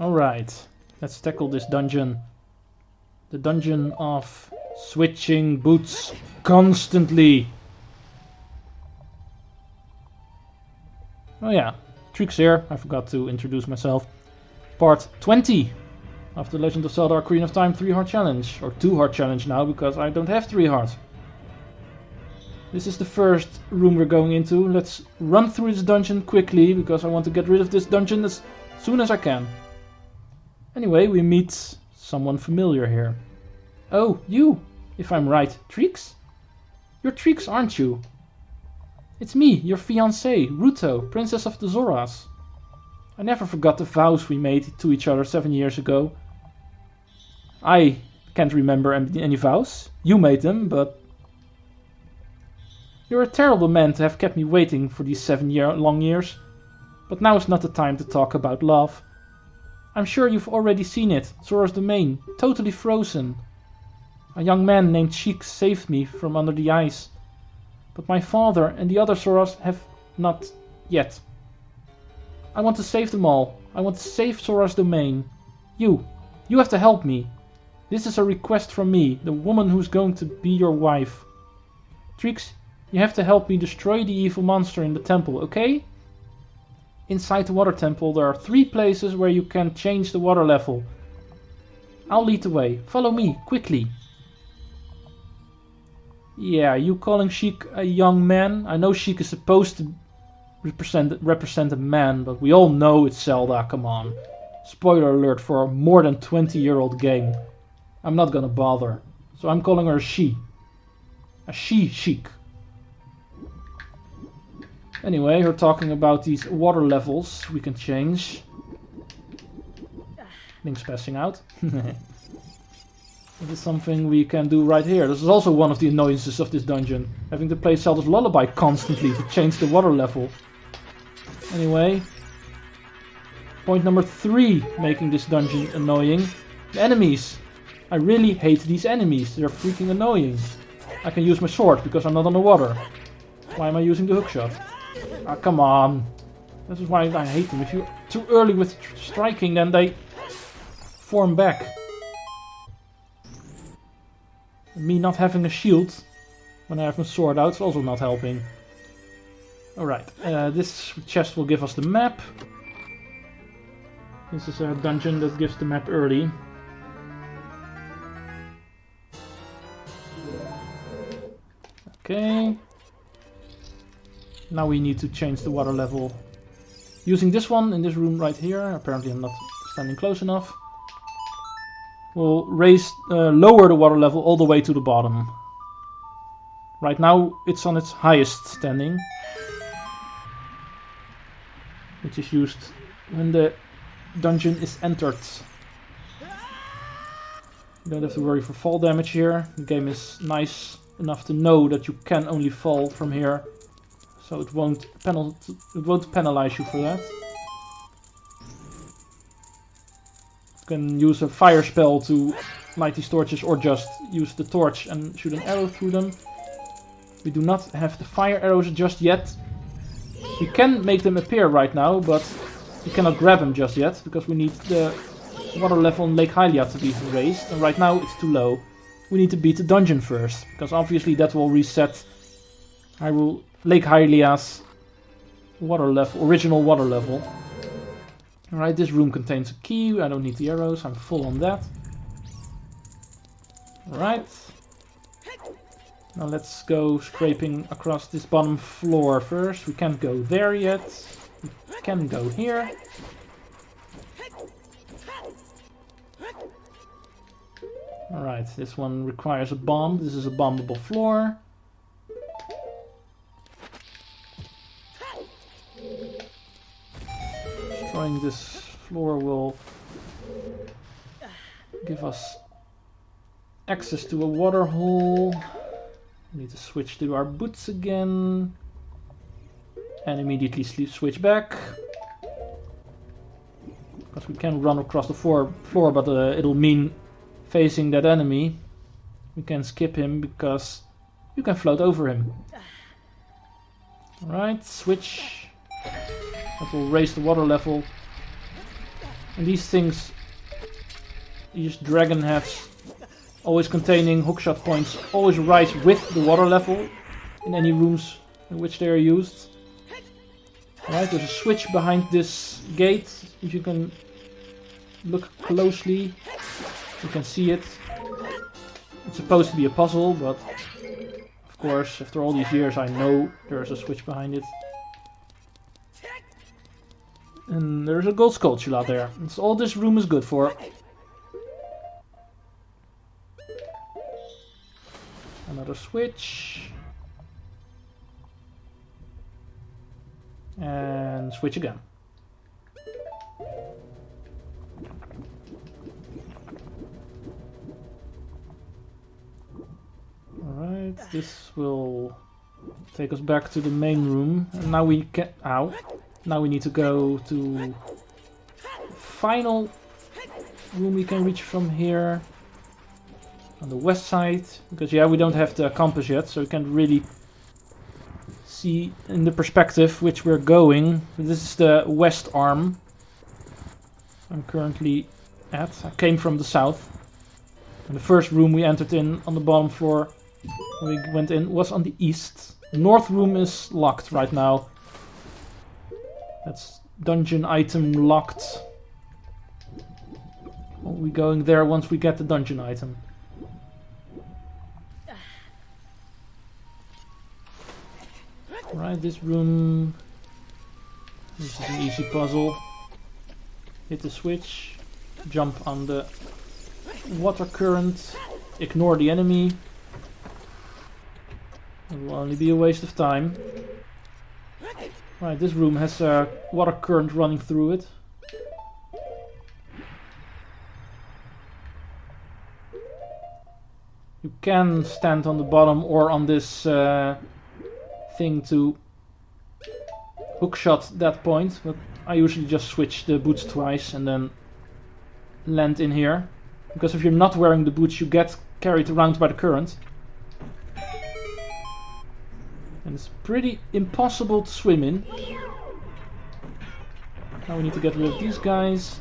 Alright, let's tackle this dungeon. The dungeon of switching boots constantly. Oh yeah, Treecks here. I forgot to introduce myself. Part 20 of the Legend of Zelda Ocarina of Time 3 heart challenge. Or 2 heart challenge now, because I don't have 3 hearts. This is the first room we're going into. Let's run through this dungeon quickly, because I want to get rid of this dungeon as soon as I can. Anyway, we meet someone familiar here. Oh, you! If I'm right, Treecks? You're Treecks, aren't you? It's me, your fiancée, Ruto, Princess of the Zoras. I never forgot the vows we made to each other 7 years ago. I can't remember any vows. You made them, but... You're a terrible man to have kept me waiting for these 7 long years. But now is not the time to talk about love. I'm sure you've already seen it, Zora's domain, totally frozen. A young man named Sheik saved me from under the ice. But my father and the other Zoras have not yet. I want to save them all. I want to save Zora's domain. You have to help me. This is a request from me, the woman who's going to be your wife. Treecks, you have to help me destroy the evil monster in the temple, okay? Inside the water temple there are 3 places where you can change the water level. I'll lead the way. Follow me, quickly. Yeah, you calling Sheik a young man? I know Sheik is supposed to represent a man, but we all know it's Zelda, come on. Spoiler alert for a more than 20-year-old game. I'm not gonna bother. So I'm calling her a she. A she-Sheik. Anyway, we're talking about these water levels we can change. Link's passing out. This is something we can do right here. This is also one of the annoyances of this dungeon. Having to play Zelda's Lullaby constantly to change the water level. Anyway. Point number 3 making this dungeon annoying. The enemies. I really hate these enemies. They're freaking annoying. I can use my sword because I'm not on the water. Why am I using the hookshot? Ah, come on. This is why I hate them. If you're too early with striking, then they form back. And me not having a shield when I have my sword out is also not helping. Alright, this chest will give us the map. This is a dungeon that gives the map early. Okay. Now we need to change the water level. Using this one in this room right here. Apparently I'm not standing close enough. We'll lower the water level all the way to the bottom. Right now it's on its highest standing. Which is used when the dungeon is entered. You don't have to worry for fall damage here. The game is nice enough to know that you can only fall from here. So it won't penalize you for that. You can use a fire spell to light these torches or just use the torch and shoot an arrow through them. We do not have the fire arrows just yet. We can make them appear right now, but we cannot grab them just yet because we need the water level in Lake Hylia to be raised. And right now it's too low. We need to beat the dungeon first, because obviously that will reset Lake Hylia's water level, original water level. Alright, this room contains a key. I don't need the arrows, I'm full on that. Alright. Now let's go scraping across this bottom floor first. We can't go there yet. We can go here. Alright, this one requires a bomb. This is a bombable floor. Destroying this floor will give us access to a water hole. We need to switch to our boots again. And immediately switch back. Because we can run across the floor, but it'll mean facing that enemy. We can skip him because you can float over him. Alright, switch. That will raise the water level And these things, these dragon heads, always containing hookshot points, always rise with the water level in any rooms in which they are used. Alright, there's a switch behind this gate. If you can look closely, you can see it. It's supposed to be a puzzle, but of course, after all these years, I know there's a switch behind it. And there's a gold Skulltula there. That's all this room is good for. Another switch. And switch again. Alright, this will take us back to the main room. And now we can... Ow. Now we need to go to the final room we can reach from here. On the west side. Because yeah, we don't have the compass yet, so we can't really see in the perspective which we're going. This is the west arm I'm currently at. I came from the south. And the first room we entered in on the bottom floor we went in was on the east. The north room is locked right now. That's dungeon item locked. We'll be going there once we get the dungeon item. Right, this room. This is an easy puzzle. Hit the switch, jump on the water current, ignore the enemy. It will only be a waste of time. Right, this room has a water current running through it. You can stand on the bottom or on this thing to hookshot that point, but I usually just switch the boots twice and then land in here. Because if you're not wearing the boots, you get carried around by the current. And it's pretty impossible to swim in. Now we need to get rid of these guys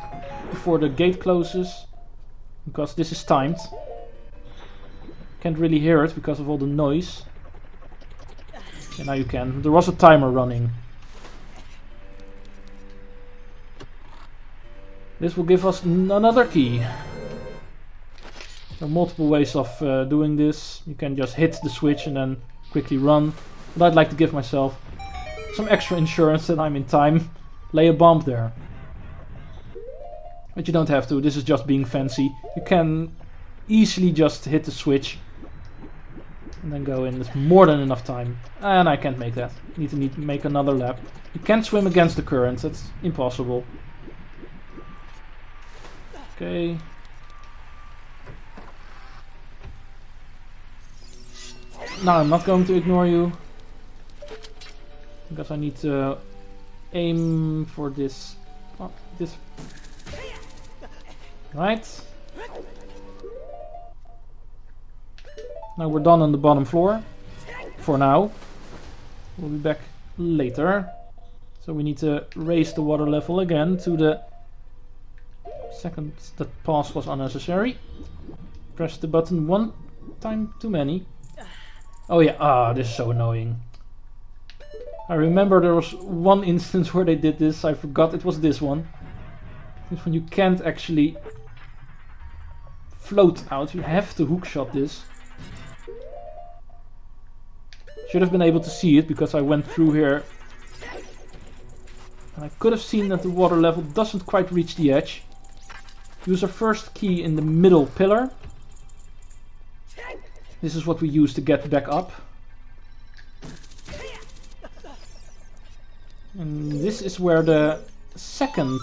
before the gate closes, because this is timed. Can't really hear it because of all the noise. And now you can. There was a timer running. This will give us another key. There are multiple ways of doing this. You can just hit the switch and then quickly run. But I'd like to give myself some extra insurance that I'm in time. Lay a bomb there. But you don't have to. This is just being fancy. You can easily just hit the switch and then go in. There's more than enough time. And I can't make that. Need to make another lap. You can't swim against the current. That's impossible. Okay. Now I'm not going to ignore you, because I need to aim for this. Oh, this. Right. Now we're done on the bottom floor. For now. We'll be back later. So we need to raise the water level again to the second. That pause was unnecessary. Press the button one time too many. Oh yeah, this is so annoying. I remember there was one instance where they did this. I forgot it was this one. This one you can't actually float out. You have to hookshot this. Should have been able to see it because I went through here. And I could have seen that the water level doesn't quite reach the edge. Use our first key in the middle pillar. This is what we use to get back up. And this is where the second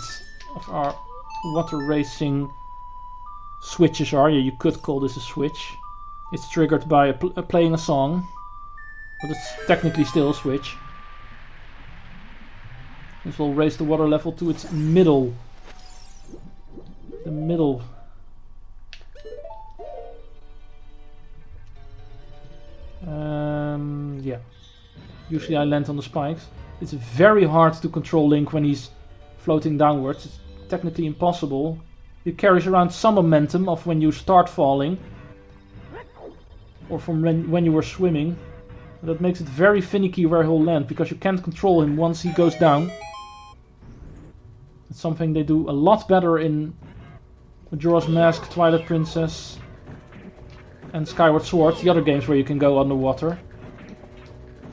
of our water racing switches are. Yeah, you could call this a switch. It's triggered by playing a song. But it's technically still a switch. This will raise the water level to its middle. The middle. Yeah. Usually I land on the spikes. It's very hard to control Link when he's floating downwards. It's technically impossible. It carries around some momentum of when you start falling. Or from when you were swimming. That makes it very finicky where he'll land, because you can't control him once he goes down. It's something they do a lot better in Majora's Mask, Twilight Princess, and Skyward Sword, the other games where you can go underwater.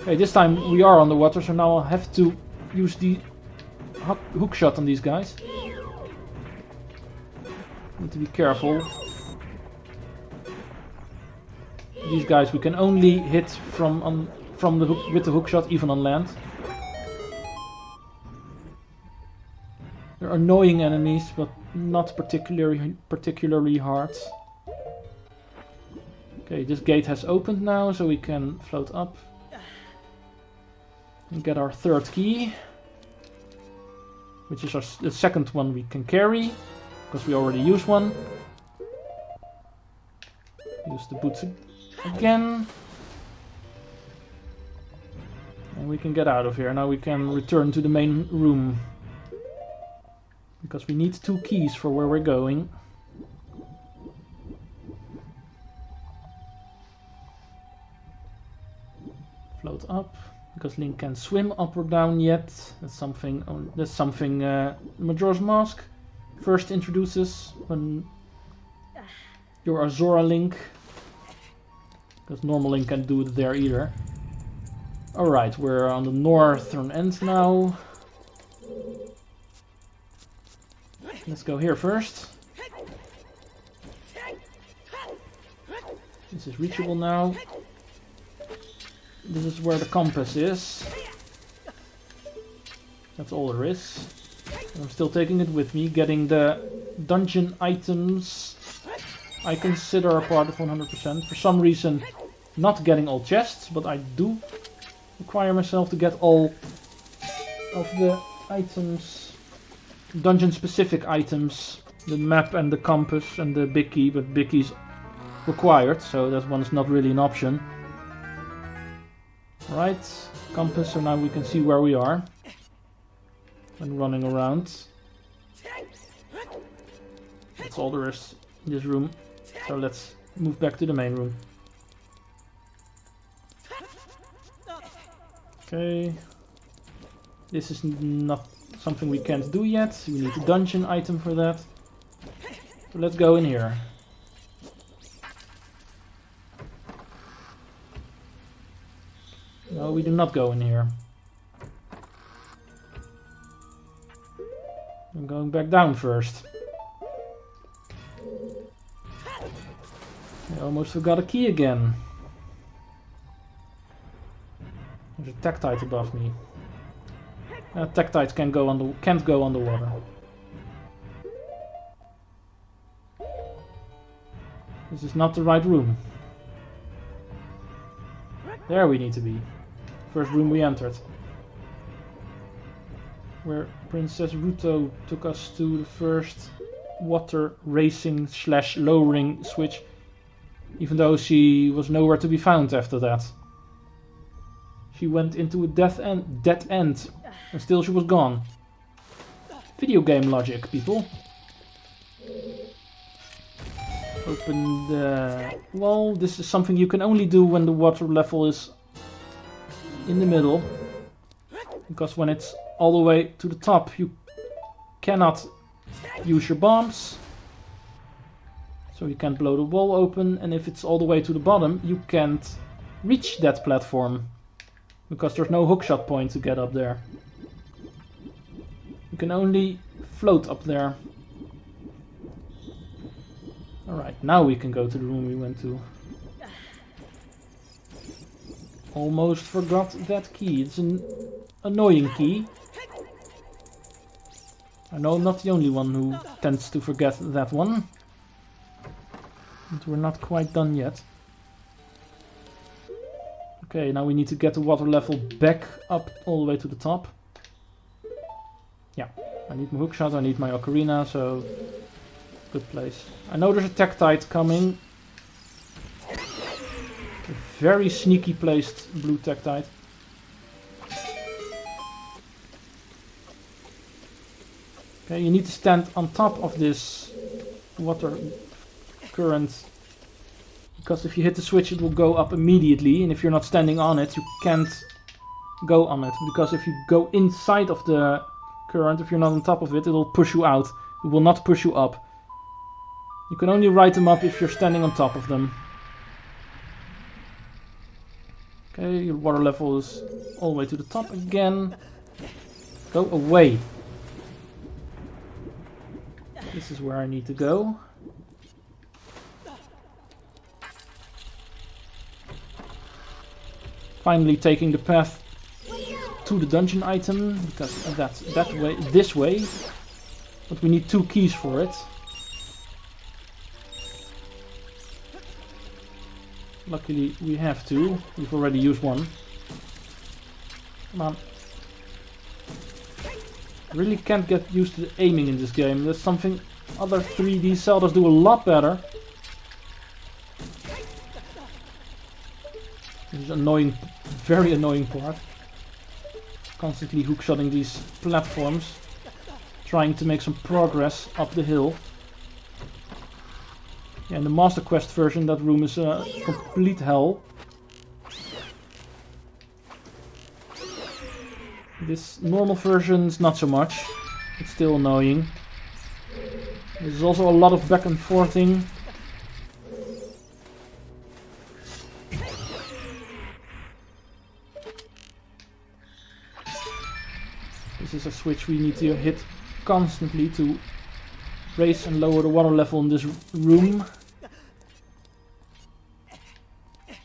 Okay, this time we are underwater, so now I'll have to use the hook shot on these guys. Need to be careful. These guys we can only hit with the hook shot, even on land. They're annoying enemies, but not particularly hard. Okay, this gate has opened now, so we can float up and get our third key, which is the second one we can carry, because we already used one. Use the boots again. And we can get out of here. Now we can return to the main room, because we need 2 keys for where we're going. Float up, because Link can't swim up or down yet. That's something Majora's Mask first introduces when you're Azora Link, because normal Link can't do it there either. Alright, we're on the northern end now. Let's go here first. This is reachable now. This is where the compass is. That's all there is. I'm still taking it with me, getting the dungeon items I consider a part of 100%. For some reason, not getting all chests, but I do require myself to get all of the items, dungeon specific items, the map and the compass and the big key, but big key's required, so that one's not really an option. Right, compass, so now we can see where we are when running around. That's all there is in this room, so let's move back to the main room. Okay, this is not something we can't do yet. We need a dungeon item for that. So let's go in here. No, we do not go in here. I'm going back down first. I almost forgot a key again. There's a Tektite above me. Tektites can't go underwater. This is not the right room. There we need to be. First room we entered. Where Princess Ruto took us to the first water racing / lowering switch. Even though she was nowhere to be found after that. She went into a dead end. And still she was gone. Video game logic, people. Open the wall. This is something you can only do when the water level is in the middle. Because when it's all the way to the top, you cannot use your bombs. So you can't blow the wall open. And if it's all the way to the bottom, you can't reach that platform. Because there's no hookshot point to get up there. You can only float up there. Alright, now we can go to the room we went to. Almost forgot that key. It's an annoying key. I know I'm not the only one who tends to forget that one. But we're not quite done yet. Okay, now we need to get the water level back up all the way to the top. Yeah, I need my hookshot, I need my ocarina, so good place. I know there's a Tektite coming. A very sneaky placed blue Tektite. Okay, you need to stand on top of this water current, because if you hit the switch it will go up immediately, and if you're not standing on it you can't go on it, because if you go inside of the current, if you're not on top of it, it'll push you out. It will not push you up. You can only ride them up if you're standing on top of them. Okay, your water level is all the way to the top again. Go away. This is where I need to go. Finally taking the path to the dungeon item, because that's that way, this way. But we need 2 keys for it. Luckily we have 2. We've already used 1. Come on. Really can't get used to the aiming in this game. That's something other 3D Zeldas do a lot better. This is annoying, very annoying part. Constantly hookshotting these platforms, trying to make some progress up the hill. Yeah, in the Master Quest version that room is a complete hell. This normal version is not so much. It's still annoying. There's also a lot of back and forthing. This is a switch we need to hit constantly to raise and lower the water level in this room. I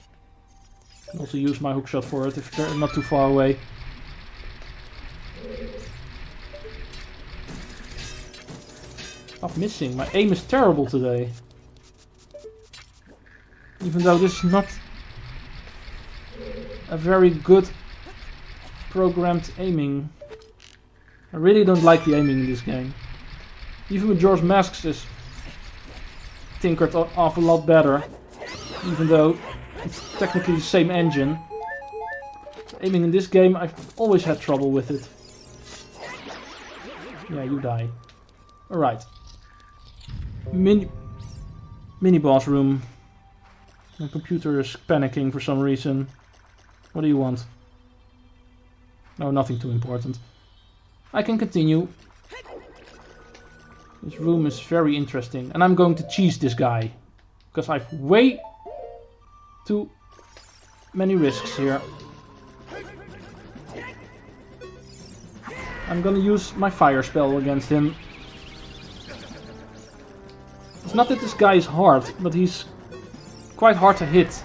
can also use my hookshot for it if they're not too far away. Stop missing. My aim is terrible today. Even though this is not a very good programmed aiming. I really don't like the aiming in this game. Even with Majora's Mask is tinkered off a lot better. Even though it's technically the same engine. Aiming in this game, I've always had trouble with it. Yeah, you die. Alright. Mini boss room. My computer is panicking for some reason. What do you want? No, nothing too important. I can continue. This room is very interesting. And I'm going to cheese this guy. Because I've way too many risks here. I'm gonna use my fire spell against him. It's not that this guy is hard, but he's quite hard to hit.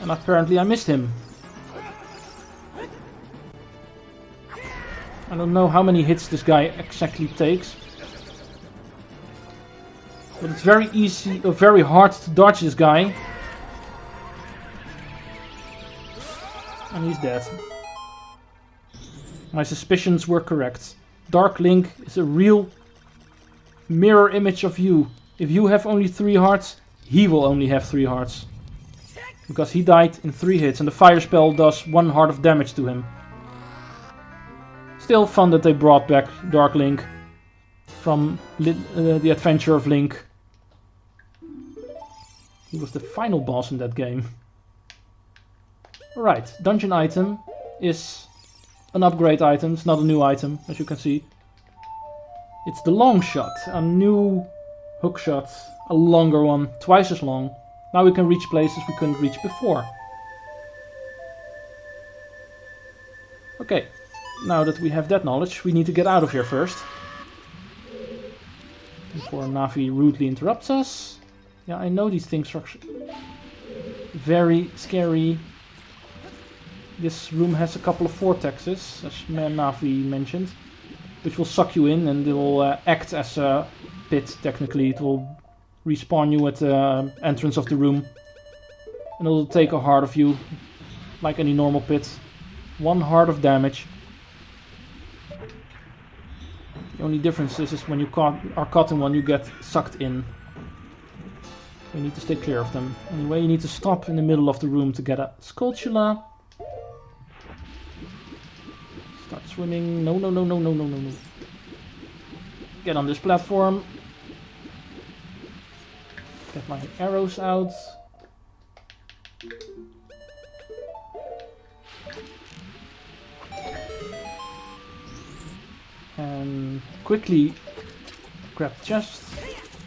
And apparently I missed him. I don't know how many hits this guy exactly takes. But it's very easy, or very hard to dodge this guy. And he's dead. My suspicions were correct. Dark Link is a real mirror image of you. If you have only 3 hearts, he will only have 3 hearts. Because he died in 3 hits and the fire spell does 1 heart of damage to him. Still fun that they brought back Dark Link from the Adventure of Link. He was the final boss in that game. Alright, dungeon item is an upgrade item. It's not a new item, as you can see. It's the Longshot, a new hookshot, a longer one, twice as long. Now we can reach places we couldn't reach before. Okay, now that we have that knowledge, we need to get out of here first. Before Navi rudely interrupts us. Yeah, I know these things are very scary. This room has a couple of vortexes, as Navi mentioned, which will suck you in and it will act as a pit, technically. It will respawn you at the entrance of the room. And it will take a heart of you, like any normal pit. 1 heart of damage. The only difference is when you are caught in one, you get sucked in. You need to stay clear of them. Anyway, you need to stop in the middle of the room to get a Skulltula. Starts swimming. No, no, no, no, no, no, no, no. Get on this platform. Get my arrows out. And quickly grab the chest,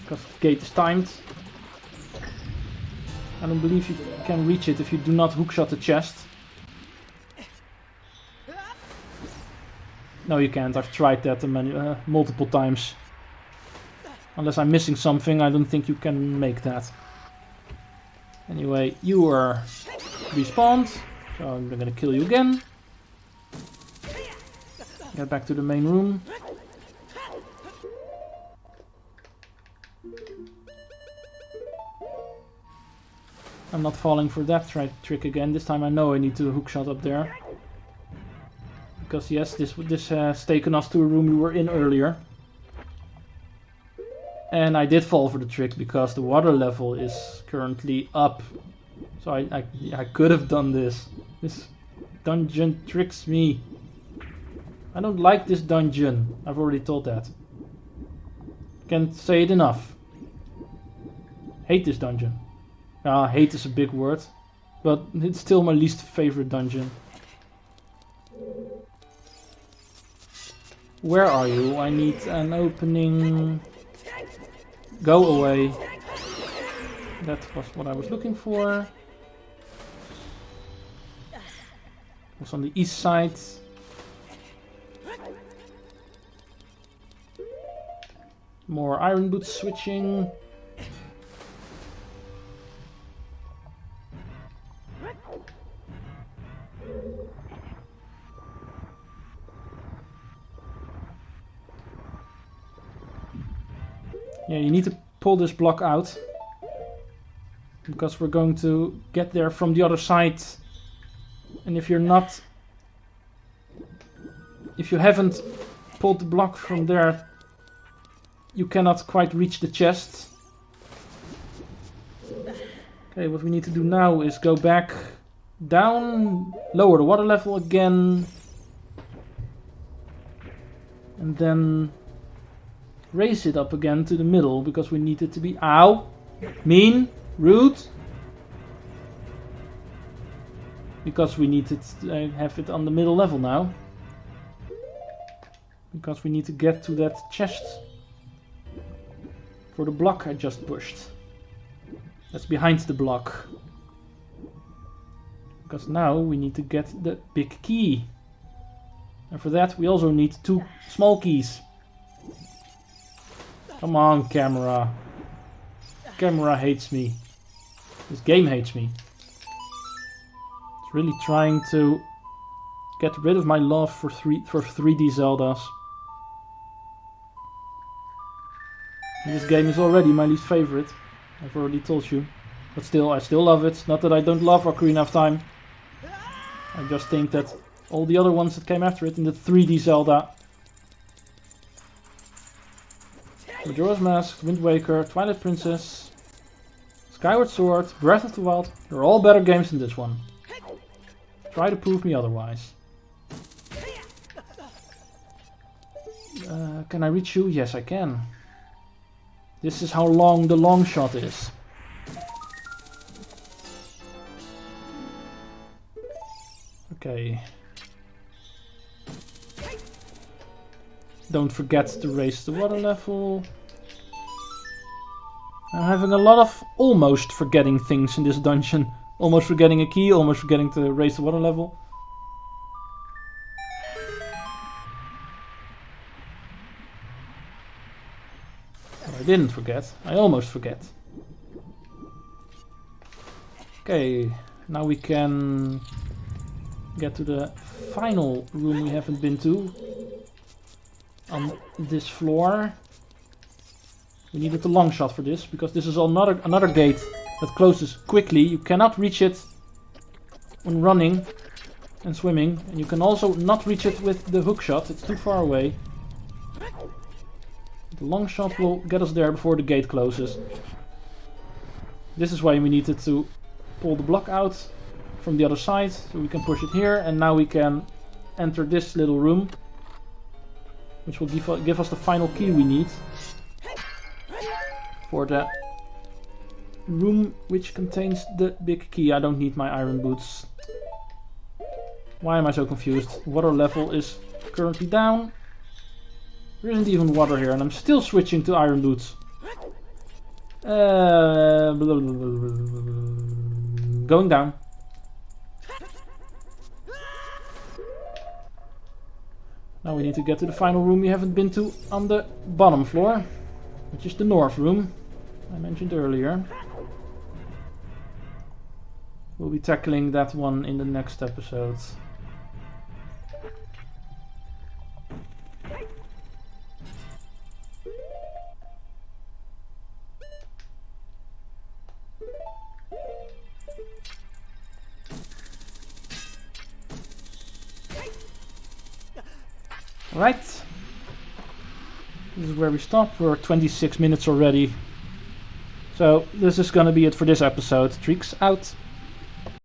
because the gate is timed. I don't believe you can reach it if you do not hookshot the chest. No, you can't. I've tried that multiple times. Unless I'm missing something, I don't think you can make that. Anyway, you are respawned, so I'm gonna kill you again. Get back to the main room. I'm not falling for that trick again. This time I know I need to hookshot up there. Because yes, this has taken us to a room we were in earlier. And I did fall for the trick because the water level is currently up. So I could have done this. This dungeon tricks me. I don't like this dungeon. I've already told that. Can't say it enough. Hate this dungeon. Hate is a big word. But it's still my least favorite dungeon. Where are you? I need an opening. Go away. That was what I was looking for. It was on the east side. More iron boots switching. Yeah, you need to pull this block out, because we're going to get there from the other side. And if you haven't pulled the block from there, you cannot quite reach the chest. Okay, what we need to do now is go back down, lower the water level again, and then raise it up again to the middle, because we need it to be... Ow! Mean! Rude! Because we need to have it on the middle level now. Because we need to get to that chest for the block I just pushed. That's behind the block. Because now we need to get the big key. And for that we also need 2 small keys. Come on, camera. Camera hates me. This game hates me. It's really trying to get rid of my love for 3D Zeldas. And this game is already my least favorite. I've already told you. But still, I still love it. Not that I don't love Ocarina of Time. I just think that all the other ones that came after it in the 3D Zelda, Majora's Mask, Wind Waker, Twilight Princess, Skyward Sword, Breath of the Wild, they're all better games than this one. Try to prove me otherwise. Can I reach you? Yes, I can. This is how long the Longshot is. Okay. Don't forget to raise the water level. I'm having a lot of almost forgetting things in this dungeon. Almost forgetting a key, almost forgetting to raise the water level. But I didn't forget, I almost forget. Okay, now we can get to the final room we haven't been to. On this floor. We needed the Longshot for this, because this is another gate that closes quickly. You cannot reach it when running and swimming, and you can also not reach it with the hookshot. It's too far away. The Longshot will get us there before the gate closes. This is why we needed to pull the block out from the other side, so we can push it here, and now we can enter this little room, which will give us the final key we need for the room which contains the big key. I don't need my iron boots. Why am I so confused? Water level is currently down. There isn't even water here and I'm still switching to iron boots. Going down. Now we need to get to the final room we haven't been to on the bottom floor, which is the north room I mentioned earlier. We'll be tackling that one in the next episode. Right, this is where we stop. We're 26 minutes already. So this is gonna be it for this episode. Treecks out.